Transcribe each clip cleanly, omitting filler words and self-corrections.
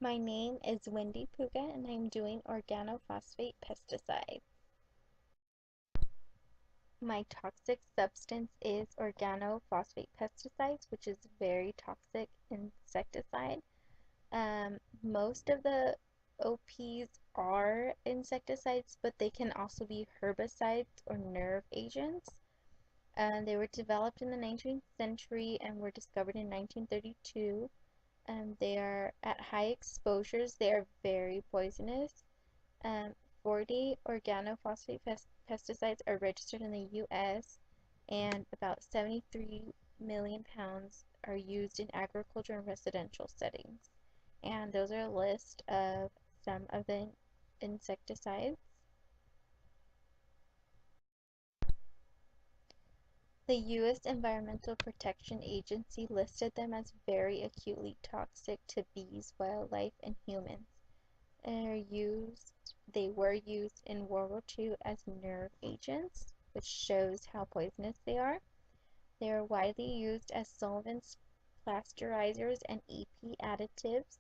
My name is Wendy Puga and I'm doing organophosphate pesticides. My toxic substance is organophosphate pesticides, which is very toxic insecticide. Most of the OPs are insecticides, but they can also be herbicides or nerve agents. They were developed in the 19th century and were discovered in 1932. They are at high exposures. They are very poisonous. Um, 40 organophosphate pesticides are registered in the US, and about 73 million pounds are used in agriculture and residential settings. And those are a list of some of the insecticides. The U.S. Environmental Protection Agency listed them as very acutely toxic to bees, wildlife, and humans. They were used in World War II as nerve agents, which shows how poisonous they are. They are widely used as solvents, plasterizers, and EP additives.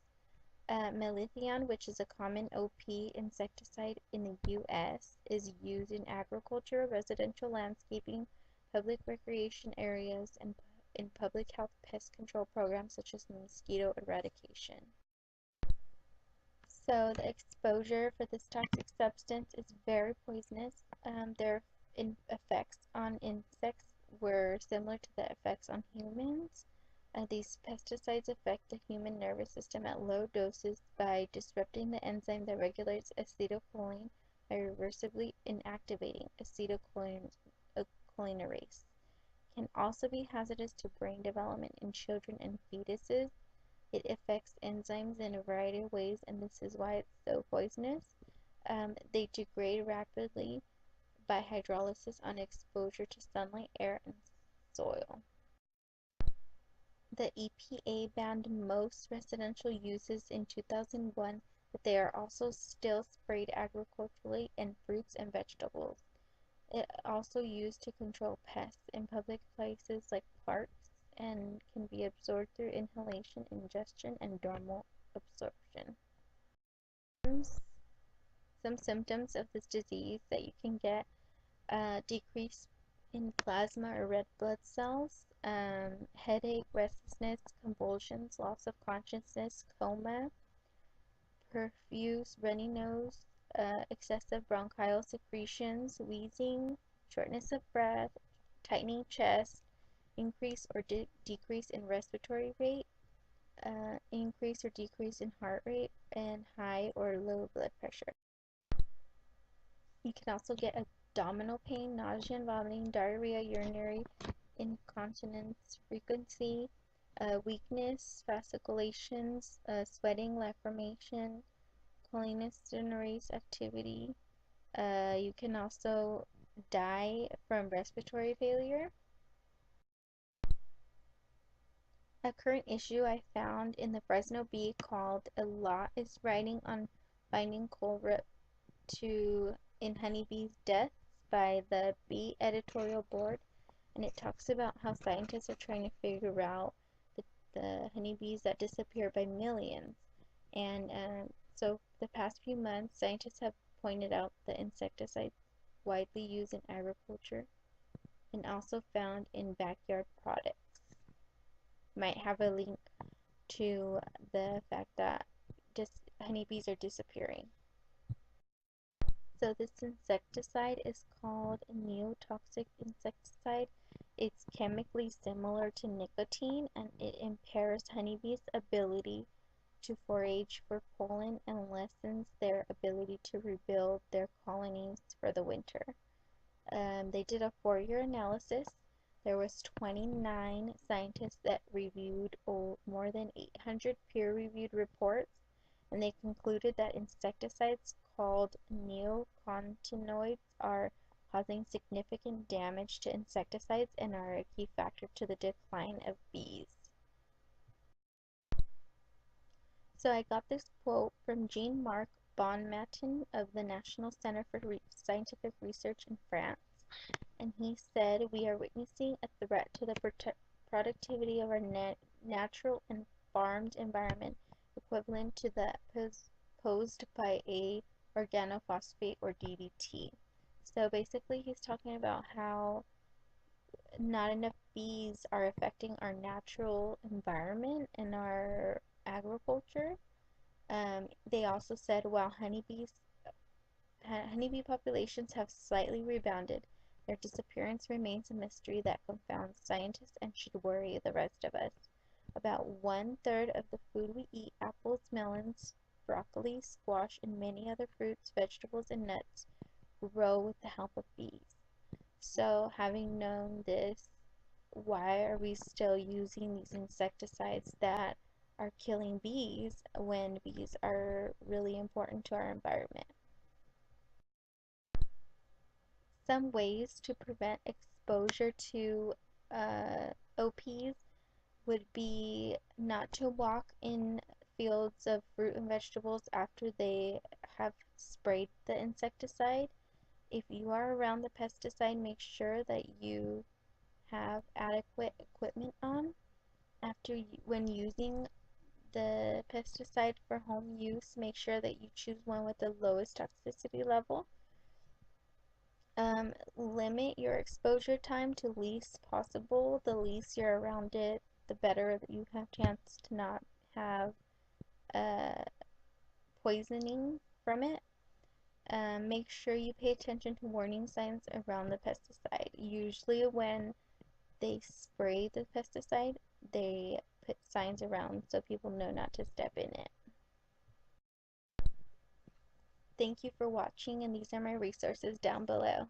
Malathion, which is a common OP insecticide in the U.S., is used in agriculture, residential landscaping, public recreation areas, and in public health pest control programs such as mosquito eradication. So the exposure for this toxic substance is very poisonous. Their effects on insects were similar to the effects on humans. These pesticides affect the human nervous system at low doses by disrupting the enzyme that regulates acetylcholine by reversibly inactivating acetylcholinesterase. Can also be hazardous to brain development in children and fetuses. It affects enzymes in a variety of ways, and this is why it's so poisonous. They degrade rapidly by hydrolysis on exposure to sunlight, air, and soil. The EPA banned most residential uses in 2001, but they are also still sprayed agriculturally in fruits and vegetables. It also used to control pests in public places like parks and can be absorbed through inhalation, ingestion, and dermal absorption. Some symptoms of this disease that you can get: decrease in plasma or red blood cells, headache, restlessness, convulsions, loss of consciousness, coma, profuse runny nose, excessive bronchial secretions, wheezing, shortness of breath, tightening chest, increase or decrease in respiratory rate, increase or decrease in heart rate, and high or low blood pressure. You can also get abdominal pain, nausea and vomiting, diarrhea, urinary incontinence frequency, weakness, fasciculations, sweating, lacrimation, cholinesterase activity. You can also die from respiratory failure. A current issue I found in the Fresno Bee called "A Lot is Writing on Finding Culprit to in Honeybees' Deaths" by the Bee Editorial Board, and it talks about how scientists are trying to figure out the honeybees that disappear by millions. And so the past few months, scientists have pointed out the insecticides widely used in agriculture and also found in backyard products might have a link to the fact that honeybees are disappearing. So this insecticide is called neotoxic insecticide. It's chemically similar to nicotine, and it impairs honeybees' ability to forage for pollen and lessens their ability to rebuild their colonies for the winter. They did a 4-year analysis. There was 29 scientists that reviewed more than 800 peer-reviewed reports, and they concluded that insecticides called neonicotinoids are causing significant damage to insecticides and are a key factor to the decline of bees. So I got this quote from Jean-Marc Bonmatin of the National Center for Scientific Research in France, and he said, "We are witnessing a threat to the productivity of our natural and farmed environment equivalent to that posed by a organophosphate or DDT. So basically, he's talking about how not enough bees are affecting our natural environment and our agriculture. They also said while honeybee populations have slightly rebounded, their disappearance remains a mystery that confounds scientists and should worry the rest of us. About one-third of the food we eat, apples, melons, broccoli, squash, and many other fruits, vegetables, and nuts, grow with the help of bees. So, having known this, why are we still using these insecticides that are killing bees when bees are really important to our environment? Some ways to prevent exposure to OPs would be not to walk in fields of fruit and vegetables after they have sprayed the insecticide. If you are around the pesticide, make sure that you have adequate equipment on. When using the pesticide for home use, make sure that you choose one with the lowest toxicity level. Limit your exposure time to least possible. The least you're around it, the better that you have chance to not have uh, poisoning from it. Make sure you pay attention to warning signs around the pesticide. Usually when they spray the pesticide, they put signs around so people know not to step in it. Thank you for watching, and these are my resources down below.